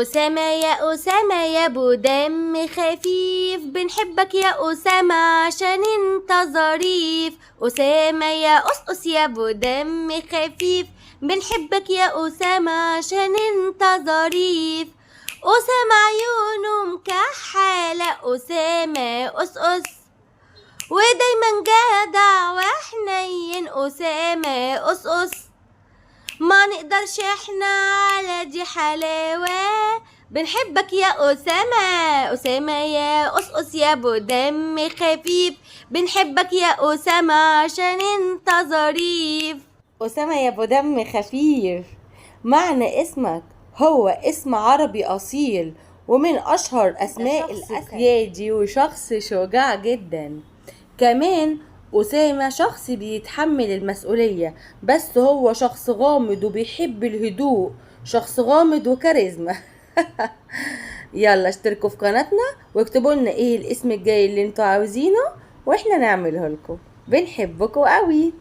أسامة يا أسامة يا أبو دم خفيف، بنحبك يا أسامة عشان انت ظريف. أسامة يا أسقس يا أبو دم خفيف، بنحبك يا أسامة عشان انت ظريف. أسامة عيونه مكحلة، أسامة أسقس ودايما جدع وحنين. أسامة أسقس ما نقدرش احنا على دي حلاوة، بنحبك يا أسامة. أسامة يا أسقس يا أبو دم خفيف، بنحبك يا أسامة عشان انت ظريف. أسامة يا أبو دم خفيف، معنى اسمك هو اسم عربي أصيل ومن أشهر أسماء الأسيادي وشخص شجاع جدا. كمان أسامة شخص بيتحمل المسؤولية، بس هو شخص غامض وبيحب الهدوء، شخص غامض وكاريزما. يلا اشتركوا في قناتنا واكتبوا لنا ايه الاسم الجاي اللي انتوا عاوزينه واحنا نعمله لكم. بنحبكم قوي.